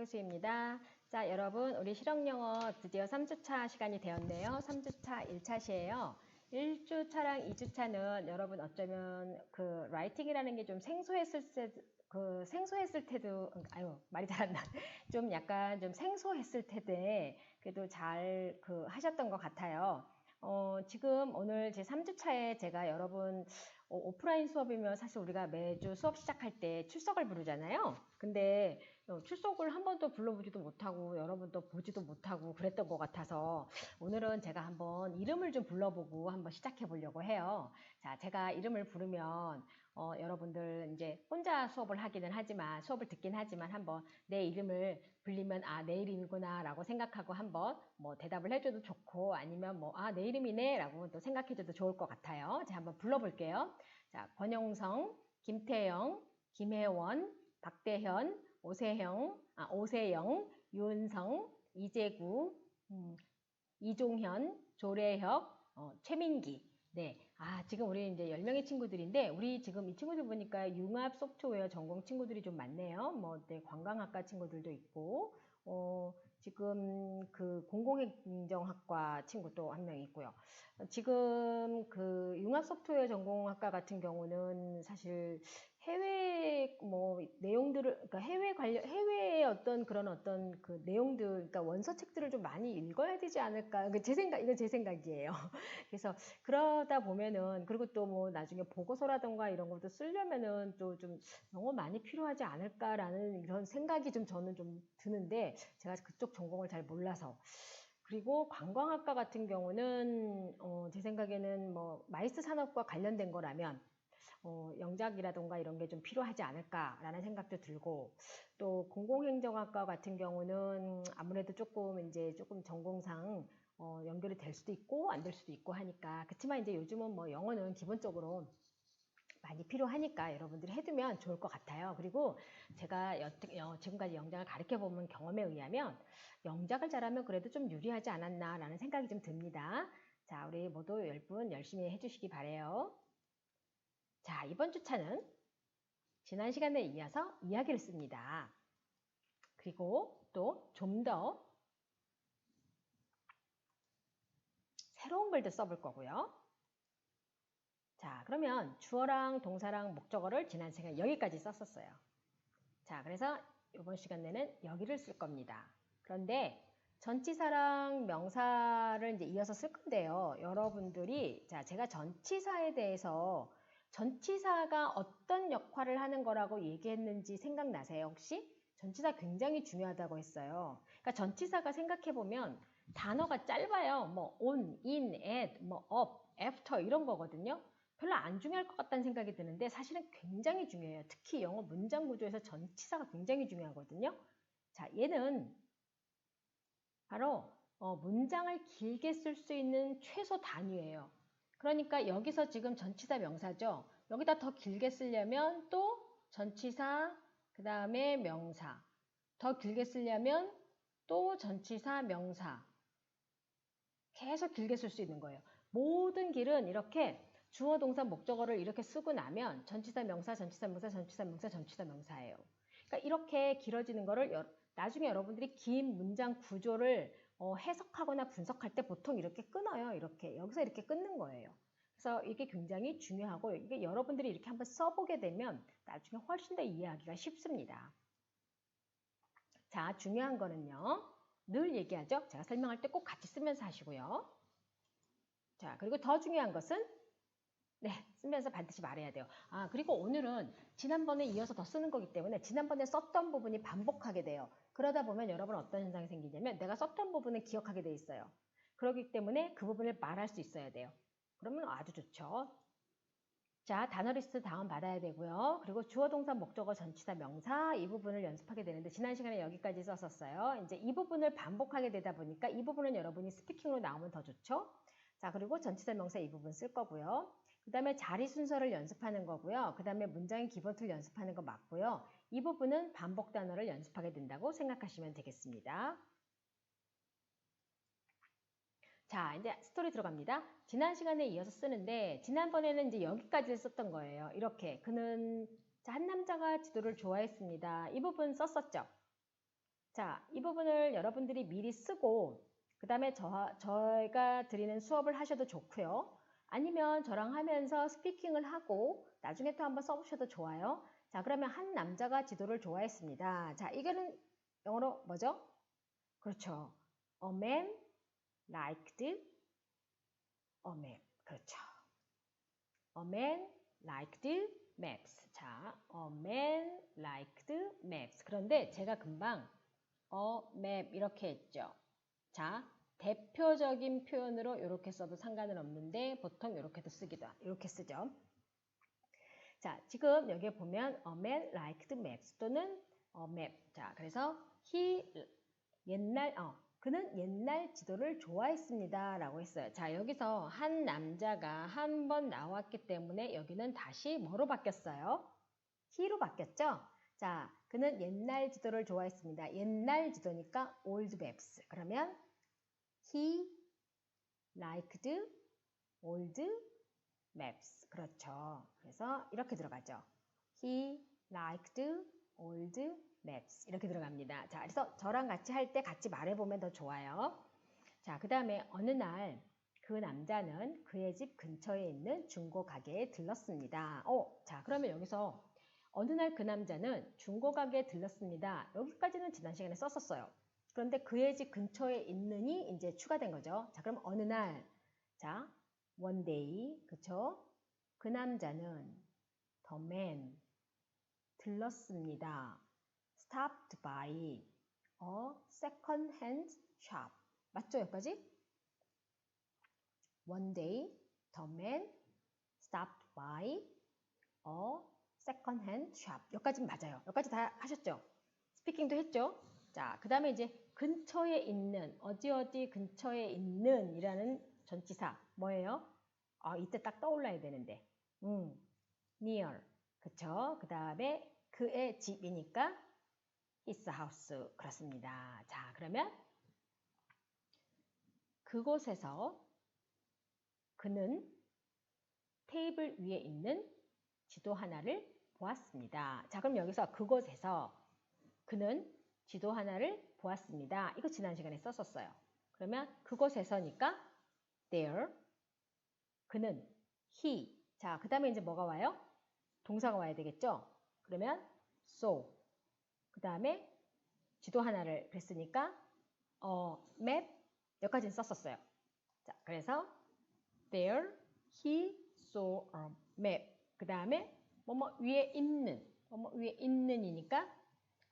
황교수입니다. 자, 여러분, 우리 실용영어 드디어 3주차 시간이 되었네요. 3주차 1차시예요. 1주차랑 2주차는 여러분 어쩌면 그 라이팅이라는 게 좀 생소했을 때도, 말이 잘 안 나. 좀 약간 좀 생소했을 텐데, 그래도 잘 하셨던 것 같아요. 지금 오늘 제 3주차에 제가 여러분 오프라인 수업이면 사실 우리가 매주 수업 시작할 때 출석을 부르잖아요. 근데 출석을 한 번도 불러보지도 못하고 여러분도 보지도 못하고 그랬던 것 같아서 오늘은 제가 한번 이름을 좀 불러보고 한번 시작해 보려고 해요. 자, 제가 이름을 부르면 여러분들 이제 혼자 수업을 하기는 하지만 수업을 듣긴 하지만 한번 내 이름을 불리면 내 이름이구나 라고 생각하고 한번 뭐 대답을 해줘도 좋고 아니면 내 이름이네 라고 또 생각해줘도 좋을 것 같아요. 자, 한번 불러볼게요. 자, 권용성, 김태영, 김혜원, 박대현, 오세영, 윤성, 이재구, 이종현, 조래혁, 최민기. 네. 지금 우리 이제 10명의 친구들인데, 우리 지금 이 친구들 보니까 융합 소프트웨어 전공 친구들이 좀 많네요. 네, 관광학과 친구들도 있고, 지금 그 공공행정학과 친구도 한 명 있고요. 지금 그 융합 소프트웨어 전공학과 같은 경우는 사실 해외 내용들을 그러니까 해외의 어떤 그 내용들 그러니까 원서 책들을 좀 많이 읽어야 되지 않을까 이건 제 생각이에요. 그래서 그러다 보면은 그리고 또 나중에 보고서라던가 이런 것도 쓰려면은 또 좀 영어 많이 필요하지 않을까라는 이런 생각이 저는 좀 드는데 제가 그쪽 전공을 잘 몰라서. 그리고 관광학과 같은 경우는 제 생각에는 마이스 산업과 관련된 거라면 영작이라던가 이런 게 좀 필요하지 않을까라는 생각도 들고 또 공공행정학과 같은 경우는 아무래도 조금 전공상 연결이 될 수도 있고 안 될 수도 있고 하니까 그렇지만 이제 요즘은 영어는 기본적으로 많이 필요하니까 여러분들이 해두면 좋을 것 같아요. 그리고 제가 지금까지 영작을 가르쳐보면 경험에 의하면 영작을 잘하면 그래도 좀 유리하지 않았나라는 생각이 좀 듭니다. 자, 우리 모두 10분 열심히 해주시기 바래요. 자, 이번 주차는 지난 시간에 이어서 이야기를 씁니다. 그리고 또 좀 더 새로운 글도 써볼 거고요. 자, 그러면 주어랑 동사랑 목적어를 지난 시간에 여기까지 썼었어요. 자, 그래서 이번 시간에는 여기를 쓸 겁니다. 그런데 전치사랑 명사를 이제 이어서 쓸 건데요. 여러분들이 제가 전치사에 대해서 전치사가 어떤 역할을 하는 거라고 얘기했는지 생각나세요, 혹시? 전치사 굉장히 중요하다고 했어요. 그러니까 전치사가 생각해보면 단어가 짧아요. on, in, at, up, after 이런 거거든요. 별로 안 중요할 것 같다는 생각이 드는데 사실은 굉장히 중요해요. 특히 영어 문장 구조에서 전치사가 굉장히 중요하거든요. 자, 얘는 바로 문장을 길게 쓸 수 있는 최소 단위예요. 그러니까 여기서 지금 전치사 명사죠. 여기다 더 길게 쓰려면 또 전치사, 그 다음에 명사. 더 길게 쓰려면 또 전치사, 명사. 계속 길게 쓸 수 있는 거예요. 모든 길은 이렇게 주어, 동사, 목적어를 이렇게 쓰고 나면 전치사, 명사, 전치사, 명사, 전치사, 명사, 전치사, 명사예요. 그러니까 이렇게 길어지는 거를 나중에 여러분들이 긴 문장 구조를 해석하거나 분석할 때 보통 이렇게 끊어요. 이렇게 여기서 이렇게 끊는 거예요. 그래서 이게 굉장히 중요하고 이게 여러분들이 이렇게 한번 써보게 되면 나중에 훨씬 더 이해하기가 쉽습니다. 자, 중요한 거는요. 늘 얘기하죠. 제가 설명할 때 꼭 같이 쓰면서 하시고요. 자, 그리고 더 중요한 것은 쓰면서 반드시 말해야 돼요. 그리고 오늘은 지난번에 이어서 더 쓰는 거기 때문에 지난번에 썼던 부분이 반복하게 돼요. 그러다 보면 여러분 어떤 현상이 생기냐면 내가 썼던 부분을 기억하게 돼 있어요. 그렇기 때문에 그 부분을 말할 수 있어야 돼요. 그러면 아주 좋죠. 자, 단어 리스트 다운 받아야 되고요. 그리고 주어, 동사, 목적어, 전치사, 명사 이 부분을 연습하게 되는데 지난 시간에 여기까지 썼었어요. 이제 이 부분을 반복하게 되다 보니까 이 부분은 여러분이 스피킹으로 나오면 더 좋죠. 자, 그리고 전치사, 명사 이 부분 쓸 거고요. 그 다음에 자리 순서를 연습하는 거고요. 그 다음에 문장의 기본 틀 연습하는 거 맞고요. 이 부분은 반복 단어를 연습하게 된다고 생각하시면 되겠습니다. 자, 이제 스토리 들어갑니다. 지난 시간에 이어서 쓰는데 지난번에는 이제 여기까지 썼던 거예요. 이렇게 그는 한 남자가 지도를 좋아했습니다. 이 부분 썼었죠. 자, 이 부분을 여러분들이 미리 쓰고 그 다음에 저희가 드리는 수업을 하셔도 좋고요. 아니면 저랑 하면서 스피킹을 하고 나중에 또 한번 써보셔도 좋아요. 자, 그러면 한 남자가 지도를 좋아했습니다. 자, 이거는 영어로 뭐죠? 그렇죠. A man liked a map. 그렇죠. A man liked maps. 자, a man liked maps. 그런데 제가 금방 map 이렇게 했죠. 자, 대표적인 표현으로 이렇게 써도 상관은 없는데 보통 이렇게도 쓰기도 이렇게 쓰죠. 자, 지금 여기에 보면 a man liked maps 또는 map. 자, 그래서 그는 옛날 지도를 좋아했습니다 라고 했어요. 자, 여기서 한 남자가 한 번 나왔기 때문에 여기는 다시 뭐로 바뀌었어요? he로 바뀌었죠? 자, 그는 옛날 지도를 좋아했습니다. 옛날 지도니까 old maps. 그러면 he liked old maps. 그렇죠. 그래서 이렇게 들어가죠. He liked old maps. 이렇게 들어갑니다. 자, 그래서 저랑 같이 할 때 같이 말해보면 더 좋아요. 자, 그 다음에 어느 날 그 남자는 그의 집 근처에 있는 중고 가게에 들렀습니다. 자, 그러면 여기서 어느 날 그 남자는 중고 가게에 들렀습니다. 여기까지는 지난 시간에 썼었어요. 그런데 그의 집 근처에 있는이 이제 추가된 거죠. 자, 그럼 어느 날, 자, one day, 그쵸? 그 남자는 the man 들렀습니다. stopped by a second hand shop. 맞죠, 여기까지? One day, the man stopped by a second hand shop. 여기까지는 맞아요. 여기까지 다 하셨죠? 스피킹도 했죠? 자, 그 다음에 이제 근처에 있는, 어디 근처에 있는 이라는 전치사. 뭐예요? 이때 딱 떠올라야 되는데. near. 그쵸? 그 다음에 그의 집이니까 his house. 그렇습니다. 자, 그러면 그곳에서 그는 테이블 위에 있는 지도 하나를 보았습니다. 자, 그럼 여기서 그곳에서 그는 지도 하나를 보았습니다. 이거 지난 시간에 썼었어요. 그러면 그곳에서니까 there, 그는 he. 자, 그 다음에 이제 뭐가 와요? 동사가 와야 되겠죠? 그러면 saw. 그 다음에 지도 하나를 그랬으니까 map. 여기까지는 썼었어요. 자, 그래서 there he saw a map. 그 다음에 뭐뭐 위에 있는, 뭐뭐 위에 있는이니까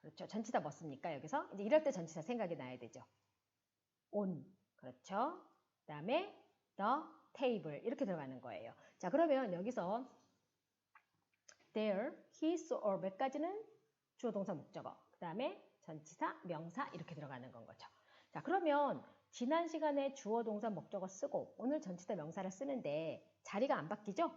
그렇죠. 전치사 뭐 씁니까? 여기서 이제 이럴 때 전치사 생각이 나야 되죠. on. 그렇죠. 그 다음에 the table. 이렇게 들어가는 거예요. 자, 그러면 여기서 there, he saw a 몇 가지는 주어 동사 목적어. 그 다음에 전치사, 명사 이렇게 들어가는 건 거죠. 자, 그러면 지난 시간에 주어 동사 목적어 쓰고 오늘 전치사 명사를 쓰는데 자리가 안 바뀌죠?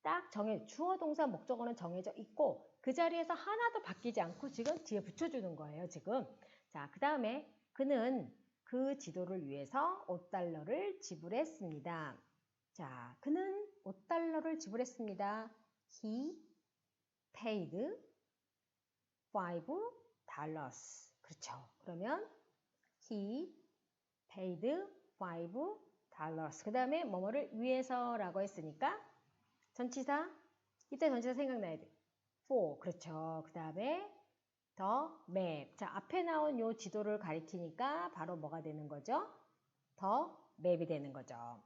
딱 주어 동사 목적어는 정해져 있고 그 자리에서 하나도 바뀌지 않고 지금 뒤에 붙여주는 거예요, 지금. 자, 그 다음에 그는 그 지도를 위해서 $5를 지불했습니다. 자, 그는 $5를 지불했습니다. He paid $5. 그렇죠. 그러면 he paid $5. 그 다음에 뭐뭐를 위해서라고 했으니까 전치사, 이때 전치사 생각나야 돼. for. 그렇죠. 그 다음에 the map. 자, 앞에 나온 요 지도를 가리키니까 바로 뭐가 되는 거죠? the map이 되는 거죠.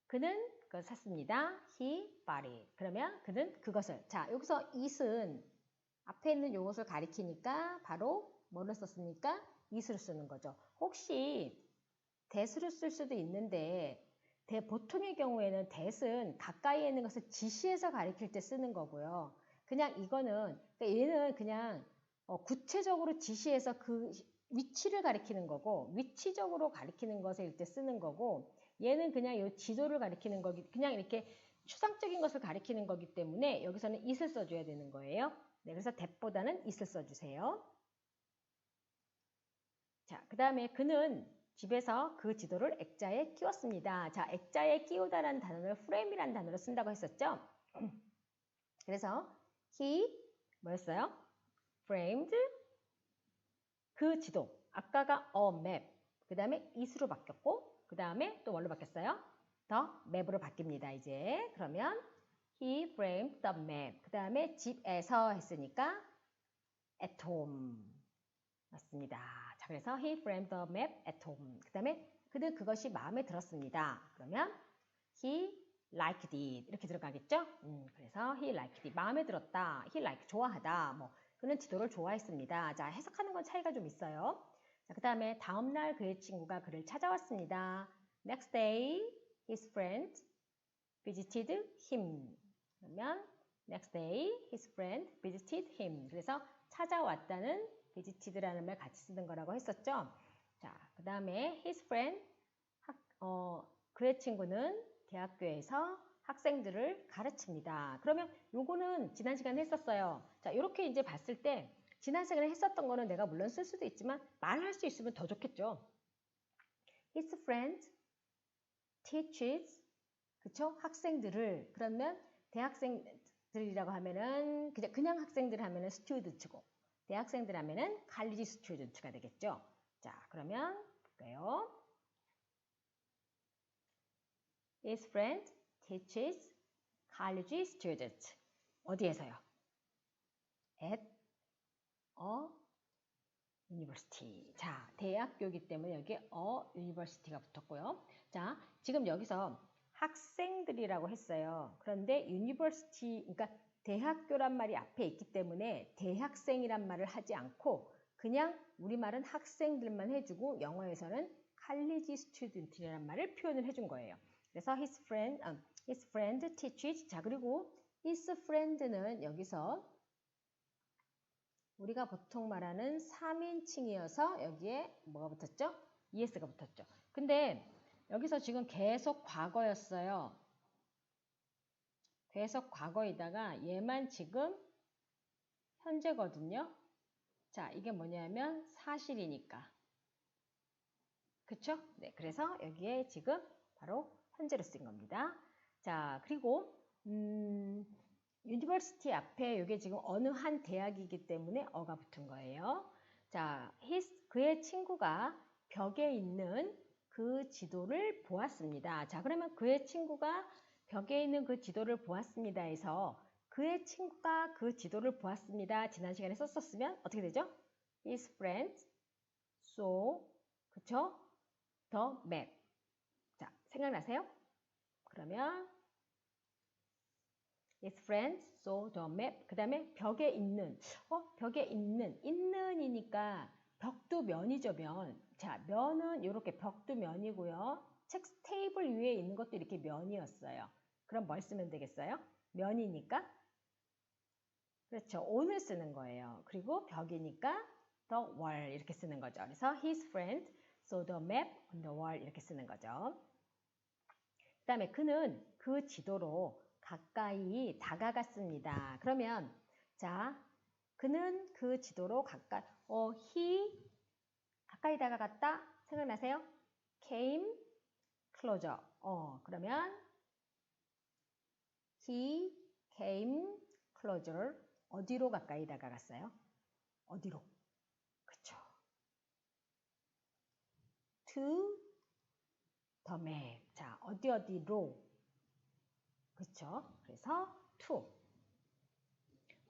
그는 그걸 샀습니다. He bought it. 그러면 그는 그것을. 자, 여기서 it은 앞에 있는 요것을 가리키니까 바로 뭐를 썼습니까? it을 쓰는 거죠. 혹시 that을 쓸 수도 있는데 보통의 경우에는 that은 가까이에 있는 것을 지시해서 가리킬 때 쓰는 거고요. 그냥 이거는 그러니까 얘는 그냥 구체적으로 지시해서 그 위치를 가리키는 거고 위치적으로 가리키는 것을 때 쓰는 거고 얘는 그냥 이 지도를 가리키는 거기 그냥 이렇게 추상적인 것을 가리키는 거기 때문에 여기서는 it을 써줘야 되는 거예요. 네, 그래서 that보다는 it을 써주세요. 자, 그 다음에 그는 집에서 그 지도를 액자에 끼웠습니다. 자, 액자에 끼우다라는 단어를 frame이라는 단어로 쓴다고 했었죠. 그래서 he 뭐였어요? framed 그 지도. 아까가 a map. 그 다음에 is로 바뀌었고 그 다음에 또 뭘로 바뀌었어요? the map으로 바뀝니다. 이제 그러면 he framed the map. 그 다음에 집에서 했으니까 at home. 맞습니다. 자, 그래서 he framed the map at home. 그 다음에 그는 그것이 마음에 들었습니다. 그러면 he liked it. 이렇게 들어가겠죠? 그래서 he liked it. 마음에 들었다. he liked 좋아하다. 뭐 그는 지도를 좋아했습니다. 자, 해석하는 건 차이가 좀 있어요. 자, 그 다음에 다음날 그의 친구가 그를 찾아왔습니다. Next day, his friend visited him. 그러면 next day, his friend visited him. 그래서 찾아왔다는 visited라는 말 같이 쓰는 거라고 했었죠. 자, 그 다음에 his friend, 그의 친구는 대학교에서 학생들을 가르칩니다. 그러면 요거는 지난 시간에 했었어요. 자, 이렇게 이제 봤을 때 지난 시간에 했었던 거는 내가 물론 쓸 수도 있지만 말할 수 있으면 더 좋겠죠. His friend teaches, 그쵸? 학생들을. 그러면 대학생들이라고 하면은 그냥 학생들 하면은 student고 대학생들 하면은 college student가 되겠죠. 자, 그러면 볼까요? His friend teaches college students. 어디에서요? At a university. 자, 대학교이기 때문에 여기에 a university가 붙었고요. 자, 지금 여기서 학생들이라고 했어요. 그런데 university, 그러니까 대학교란 말이 앞에 있기 때문에 대학생이란 말을 하지 않고 그냥 우리말은 학생들만 해주고 영어에서는 college student이라는 말을 표현을 해준 거예요. 그래서 his friend teaches. 자, 그리고 his friend는 여기서 우리가 보통 말하는 3인칭이어서 여기에 뭐가 붙었죠? es가 붙었죠. 근데 여기서 지금 계속 과거였어요. 계속 과거이다가 얘만 지금 현재거든요. 자, 이게 뭐냐면 사실이니까. 그쵸? 네, 그래서 여기에 지금 바로 현재로 쓴 겁니다. 자, 그리고 유니버시티 앞에 이게 지금 어느 한 대학이기 때문에 어가 붙은 거예요. 자, 그의 친구가 벽에 있는 그 지도를 보았습니다. 자, 그러면 그의 친구가 벽에 있는 그 지도를 보았습니다 해서 그의 친구가 그 지도를 보았습니다. 지난 시간에 썼었으면 어떻게 되죠? His friend saw, 그쵸? The map. 자, 생각나세요? 그러면 His friend saw the map. 그 다음에 벽에 있는, 있는이니까 벽도 면이죠, 면. 자, 면은 이렇게 벽도 면이고요. 테이블 위에 있는 것도 이렇게 면이었어요. 그럼 뭘 쓰면 되겠어요? 면이니까. 그렇죠. on을 쓰는 거예요. 그리고 벽이니까 the wall 이렇게 쓰는 거죠. 그래서 his friend saw the map on the wall 이렇게 쓰는 거죠. 그 다음에 그는 그 지도로 가까이 다가갔습니다. 그러면 자, 그는 그 지도로 he 가까이 다가갔다 생각나세요? came closer. 그러면 he came closer. 어디로 가까이 다가갔어요? 어디로? 그쵸. to the map. 자, 어디로? 그쵸? 그래서 to.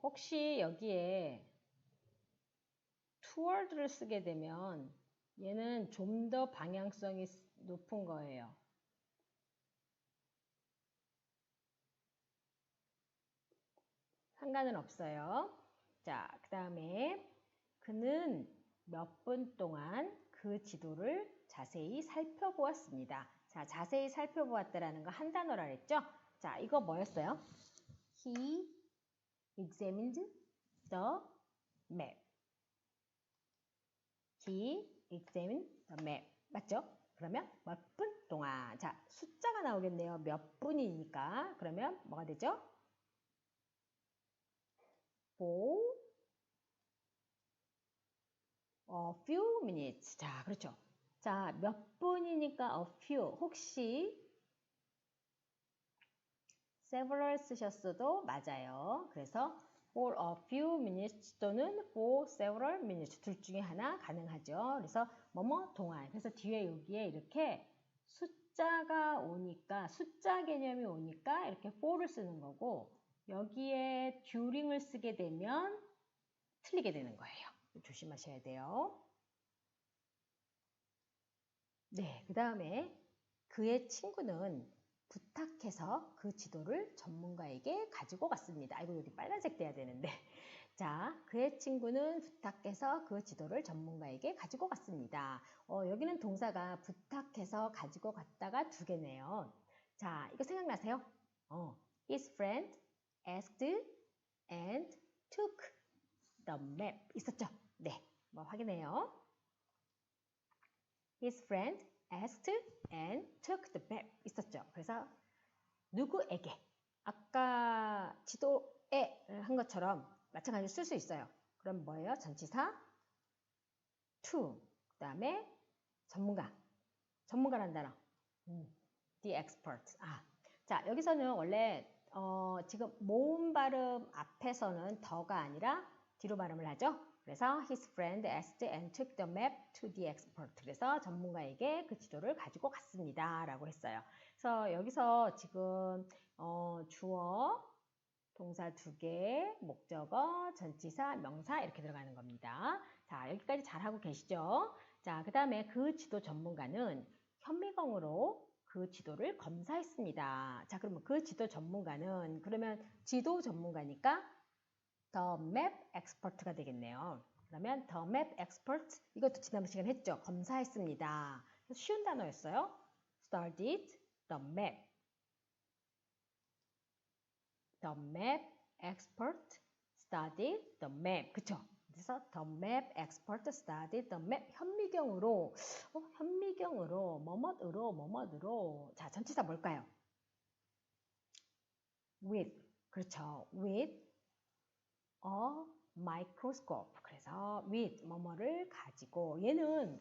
혹시 여기에 toward를 쓰게 되면 얘는 좀 더 방향성이 높은 거예요. 상관은 없어요. 자, 그 다음에 그는 몇 분 동안 그 지도를 자세히 살펴보았습니다. 자, 자세히 살펴보았다라는 거 한 단어라 그랬죠? 자, 이거 뭐였어요? He examined the map. He examined the map. 맞죠? 그러면 몇 분 동안. 자, 숫자가 나오겠네요. 몇 분이니까. 그러면 뭐가 되죠? For a few minutes. 자, 그렇죠. 자, 몇 분이니까 a few. 혹시 several 쓰셨어도 맞아요. 그래서 for a few minutes 또는 for several minutes 둘 중에 하나 가능하죠. 그래서 뭐뭐 동안. 그래서 뒤에 여기에 이렇게 숫자가 오니까 숫자 개념이 오니까 이렇게 for를 쓰는 거고 여기에 during을 쓰게 되면 틀리게 되는 거예요. 조심하셔야 돼요. 네, 그 다음에 그의 친구는 부탁해서 그 지도를 전문가에게 가지고 갔습니다. 아이고, 여기 빨간색 돼야 되는데. 자, 그의 친구는 부탁해서 그 지도를 전문가에게 가지고 갔습니다. 여기는 동사가 부탁해서 가지고 갔다가 두 개네요. 자, 이거 생각나세요? His friend asked and took the map. 있었죠? 네, 뭐 확인해요. His friend asked and took the map. 있었죠? 그래서 누구에게 아까 지도에 한 것처럼 마찬가지로 쓸 수 있어요. 그럼 뭐예요? 전치사 to 그 다음에 전문가라는 단어 the expert. 자 여기서는 원래 지금 모음 발음 앞에서는 더가 아니라 뒤로 발음을 하죠. 그래서 his friend asked and took the map to the expert. 그래서 전문가에게 그 지도를 가지고 갔습니다. 라고 했어요. 그래서 여기서 지금 주어, 동사 2개, 목적어, 전치사, 명사 이렇게 들어가는 겁니다. 자, 여기까지 잘하고 계시죠? 자, 그 다음에 그 지도 전문가는 현미경으로 그 지도를 검사했습니다. 자, 그러면 그 지도 전문가는 그러면 지도 전문가니까 The Map Expert가 되겠네요. 그러면 The Map Expert 이것도 지난번 시간에 했죠. 검사했습니다. 쉬운 단어였어요. Studied the map. The map expert studied the map. 그쵸? 그래서 the map expert studied the map. 현미경으로 뭐뭇으로 자, 전치사 뭘까요? with. 그렇죠. with a microscope. 그래서 with 뭐뭐를 가지고 얘는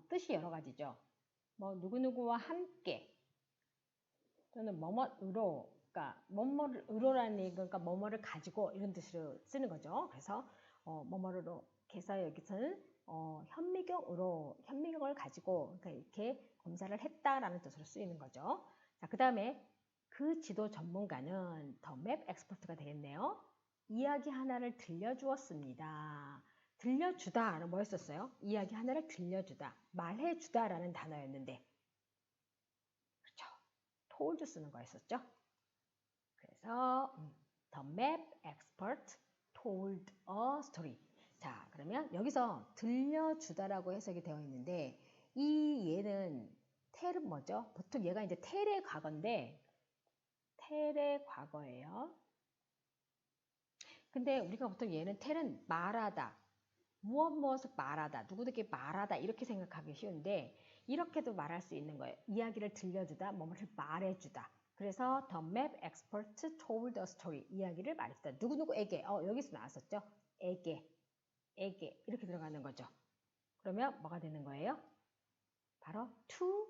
뜻이 여러 가지죠. 뭐 누구누구와 함께 또는 뭐뭐으로, 그러니까 뭐뭐으로라는 얘기가 그러니까 뭐뭐를 가지고 이런 뜻으로 쓰는 거죠. 그래서 뭐뭐로 해서 여기서는 현미경을 가지고 그러니까 이렇게 검사를 했다라는 뜻으로 쓰이는 거죠. 자, 그 다음에 그 지도 전문가는 더 맵 엑스퍼트가 되겠네요. 이야기 하나를 들려주었습니다. 들려주다는 뭐였었어요? 이야기 하나를 들려주다, 말해주다라는 단어였는데 told 쓰는 거였었죠. 그래서 the map expert told a story. 자, 그러면 여기서 들려주다라고 해석이 되어 있는데 이 얘는 tell은 뭐죠? 보통 얘가 이제 tell의 과거인데 tell의 과거예요. 근데 우리가 보통 얘는 tell은 말하다, 무엇을 말하다, 누구에게 말하다 이렇게 생각하기 쉬운데 이렇게도 말할 수 있는 거예요. 이야기를 들려주다, 뭐뭐를 말해주다. 그래서 the map expert told a story. 이야기를 말했다. 누구누구에게. 여기서 나왔었죠. 에게 이렇게 들어가는 거죠. 그러면 뭐가 되는 거예요? 바로 to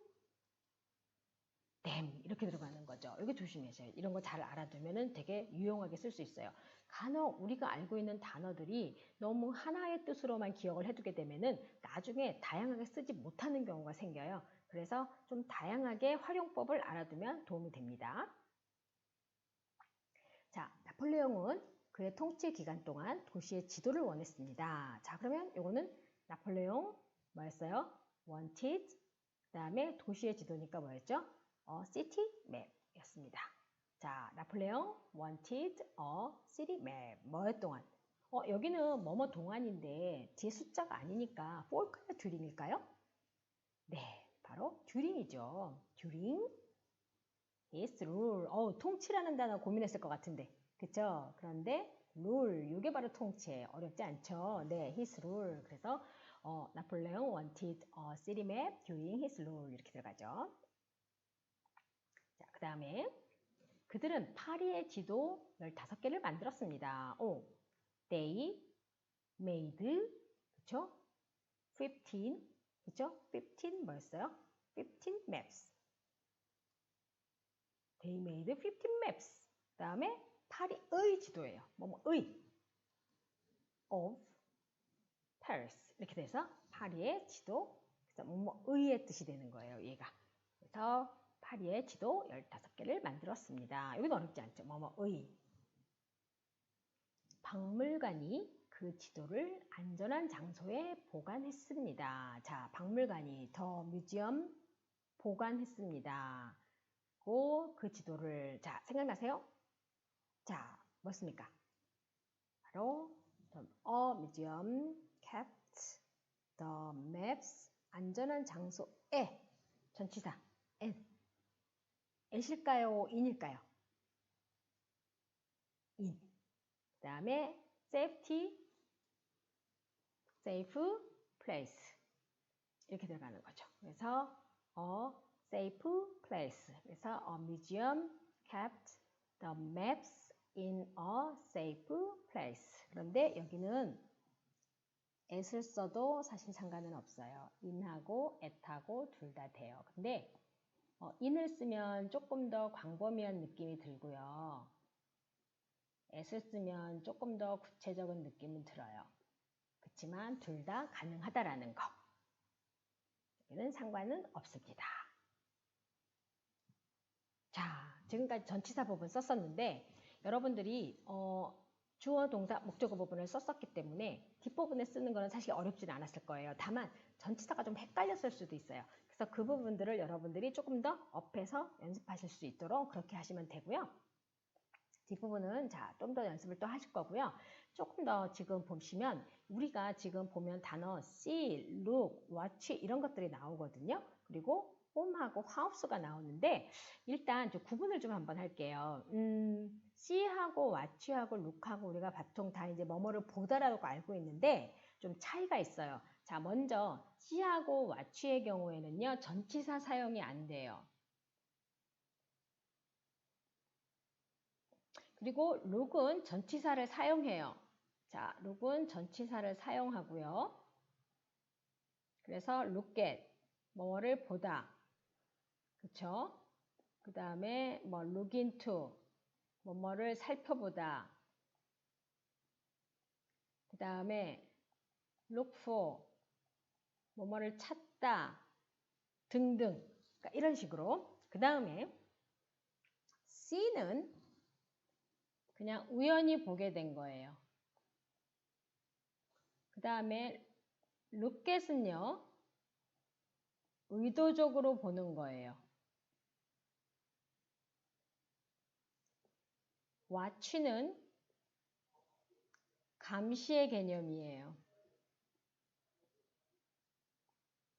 them 이렇게 들어가는 거죠. 이거 조심하셔요. 이런 거 잘 알아두면 되게 유용하게 쓸 수 있어요. 간혹 우리가 알고 있는 단어들이 너무 하나의 뜻으로만 기억을 해두게 되면은 나중에 다양하게 쓰지 못하는 경우가 생겨요. 그래서 좀 다양하게 활용법을 알아두면 도움이 됩니다. 자, 나폴레옹은 그의 통치 기간 동안 도시의 지도를 원했습니다. 자, 그러면 이거는 나폴레옹 뭐였어요? wanted. 그 다음에 도시의 지도니까 뭐였죠? city map 였습니다. 자, 나폴레옹 wanted a city map. 뭐였 동안? 여기는 뭐뭐 동안인데 뒤에 숫자가 아니니까 for일까요? during일까요? 네, 바로 during이죠. during his rule. 통치라는 단어 고민했을 것 같은데. 그쵸? 그런데 rule, 이게 바로 통치예요. 어렵지 않죠? 네, his rule. 그래서 나폴레옹 wanted a city map during his rule. 이렇게 들어가죠. 자, 그 다음에 그들은 파리의 지도 15개를 만들었습니다. They made, 그쵸? 15, 그쵸? 15 뭐였어요? 15 maps. They made 15 maps. 그 다음에 파리의 지도예요. 뭐뭐의 of Paris 이렇게 돼서 파리의 지도, 그래서 뭐뭐의의 뜻이 되는 거예요. 얘가. 그래서 파리의 지도 15개를 만들었습니다. 여기는 어렵지 않죠. 뭐뭐의. 박물관이 그 지도를 안전한 장소에 보관했습니다. 자, 박물관이 더 뮤지엄 보관했습니다. 그 지도를, 자, 생각나세요? 자, 뭐였습니까? 바로 a museum kept the maps, 안전한 장소에, 전치사 at일까요? in일까요? in. 그 다음에 safety, safe place 이렇게 들어가는 거죠. 그래서 a safe place. 그래서 a museum kept the maps in a safe place. 그런데 여기는 at을 써도 사실 상관은 없어요. in하고 at하고 둘 다 돼요. 근데 in을 쓰면 조금 더 광범위한 느낌이 들고요. at을 쓰면 조금 더 구체적인 느낌은 들어요. 그렇지만 둘 다 가능하다라는 거. 여기는 상관은 없습니다. 자, 지금까지 전치사 부분 썼었는데 여러분들이 주어, 동사, 목적어 부분을 썼었기 때문에 뒷부분에 쓰는 거는 사실 어렵진 않았을 거예요. 다만 전치사가 좀 헷갈렸을 수도 있어요. 그래서 그 부분들을 여러분들이 조금 더 업해서 연습하실 수 있도록 그렇게 하시면 되고요. 뒷부분은 자, 좀 더 연습을 또 하실 거고요. 조금 더 지금 보시면 우리가 지금 보면 단어 see, look, watch 이런 것들이 나오거든요. 그리고 home하고 house가 나오는데 일단 좀 구분을 좀 한번 할게요. see하고 watch하고 look하고 우리가 보통 다 이제 뭐뭐를 보다라고 알고 있는데 좀 차이가 있어요. 자, 먼저 see하고 watch의 경우에는요. 전치사 사용이 안 돼요. 그리고 look은 전치사를 사용해요. 자, look은 전치사를 사용하고요. 그래서 look at, 뭐를 보다. 그쵸? 그 다음에 뭐 look into, 뭐를 살펴보다. 그 다음에 look for, 뭐를 찾다. 등등. 그러니까 이런 식으로. 그 다음에 see는 그냥 우연히 보게 된 거예요. 그 다음에 look at은요. 의도적으로 보는 거예요. watch는 감시의 개념이에요.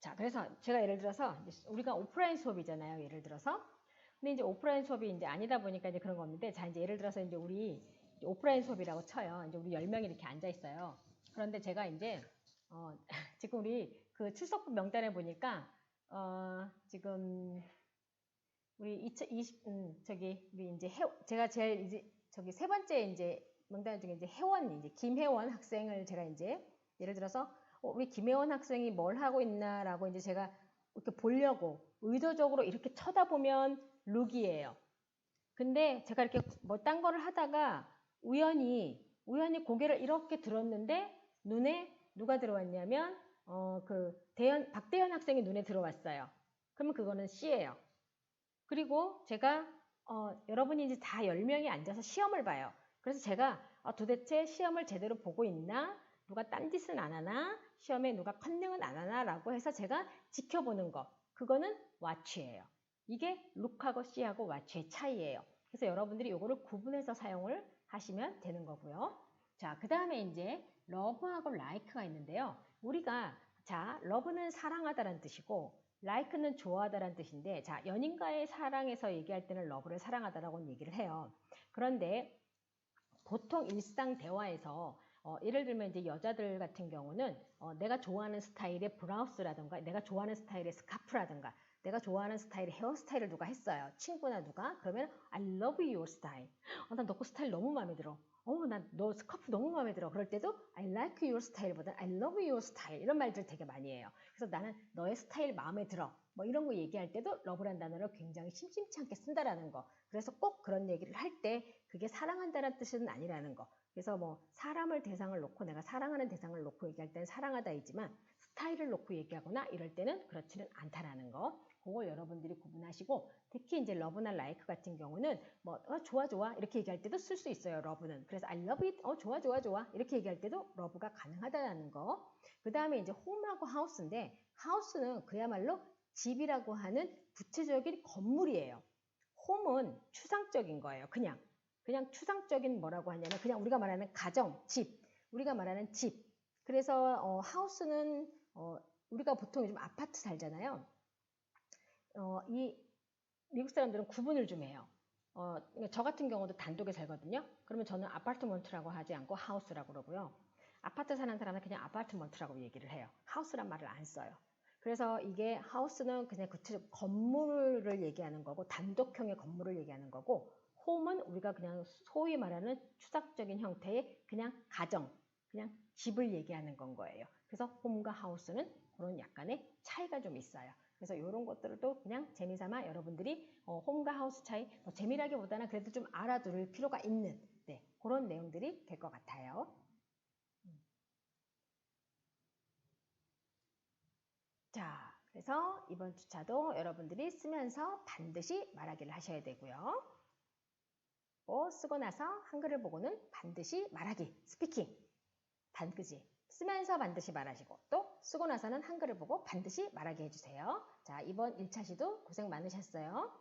자, 그래서 제가 예를 들어서 우리가 오프라인 수업이잖아요. 예를 들어서. 근데 이제 오프라인 수업이 이제 아니다 보니까 이제 그런 겁니다. 자, 이제 예를 들어서 이제 우리 오프라인 수업이라고 쳐요. 이제 우리 10명이 이렇게 앉아 있어요. 그런데 제가 이제 지금 우리 그 출석부 명단에 보니까 지금 우리 우리 이제 제가 제일 이제 세 번째 이제 명단 중에 이제 이제 김혜원 학생을 제가 이제 예를 들어서 우리 김혜원 학생이 뭘 하고 있나라고 이제 제가 이렇게 보려고 의도적으로 이렇게 쳐다보면 룩이에요. 근데 제가 이렇게 뭐 딴 거를 하다가 우연히 고개를 이렇게 들었는데 눈에 누가 들어왔냐면 박대현 학생이 눈에 들어왔어요. 그러면 그거는 C예요. 그리고 제가 여러분이 이제 다 10명이 앉아서 시험을 봐요. 그래서 제가 도대체 시험을 제대로 보고 있나? 누가 딴짓은 안 하나? 시험에 누가 컨닝은 안 하나? 라고 해서 제가 지켜보는 거. 그거는 watch예요. 이게 look하고 see하고 watch의 차이예요. 그래서 여러분들이 이거를 구분해서 사용을 하시면 되는 거고요. 자, 그 다음에 이제 love하고 like가 있는데요. 우리가 자, love는 사랑하다라는 뜻이고 like는 좋아하다라는 뜻인데 자, 연인과의 사랑에서 얘기할 때는 love를 사랑하다라고 얘기를 해요. 그런데 보통 일상 대화에서 예를 들면 이제 여자들 같은 경우는 내가 좋아하는 스타일의 브라우스라든가 내가 좋아하는 스타일의 스카프라든가 내가 좋아하는 스타일의 헤어스타일을 누가 했어요. 친구나 누가. 그러면 I love your style. 난 너 그 스타일 너무 마음에 들어. 난 너 스카프 너무 마음에 들어. 그럴 때도 I like your style보다 I love your style 이런 말들 되게 많이 해요. 그래서 나는 너의 스타일 마음에 들어. 뭐 이런 거 얘기할 때도 love란 단어를 굉장히 심심치 않게 쓴다라는 거. 그래서 꼭 그런 얘기를 할 때 그게 사랑한다는 뜻은 아니라는 거. 그래서 뭐 사람을 대상을 놓고 내가 사랑하는 대상을 놓고 얘기할 때는 사랑하다이지만 스타일을 놓고 얘기하거나 이럴 때는 그렇지는 않다라는 거. 그걸 여러분들이 구분하시고 특히 이제 러브나 like 같은 경우는 뭐 좋아 좋아 이렇게 얘기할 때도 쓸 수 있어요. 러브는. 그래서 I love it. 좋아 좋아 좋아 이렇게 얘기할 때도 러브가 가능하다는 거. 그 다음에 이제 home하고 house인데 house는 그야말로 집이라고 하는 구체적인 건물이에요. home은 추상적인 거예요. 그냥 추상적인 뭐라고 하냐면 그냥 우리가 말하는 가정, 집. 우리가 말하는 집. 그래서 house는 우리가 보통 요즘 아파트 살잖아요. 이 미국 사람들은 구분을 좀 해요. 저 같은 경우도 단독에 살거든요. 그러면 저는 아파트먼트라고 하지 않고 하우스라고 그러고요. 아파트 사는 사람은 그냥 아파트먼트라고 얘기를 해요. 하우스란 말을 안 써요. 그래서 이게 하우스는 그냥 구체적 건물을 얘기하는 거고 단독형의 건물을 얘기하는 거고 홈은 우리가 그냥 소위 말하는 추상적인 형태의 그냥 가정, 그냥 집을 얘기하는 건 거예요. 그래서 홈과 하우스는 그런 약간의 차이가 좀 있어요. 그래서 이런 것들도 그냥 재미삼아 여러분들이 홈과 하우스 차이 재미라기보다는 그래도 좀 알아둘 필요가 있는 그런 내용들이 될 것 같아요. 자, 그래서 이번 주차도 여러분들이 쓰면서 반드시 말하기를 하셔야 되고요. 쓰고 나서 한글을 보고는 반드시 말하기, 스피킹, 그지? 쓰면서 반드시 말하시고 또 쓰고 나서는 한글을 보고 반드시 말하게 해주세요. 자, 이번 1차 시도 고생 많으셨어요.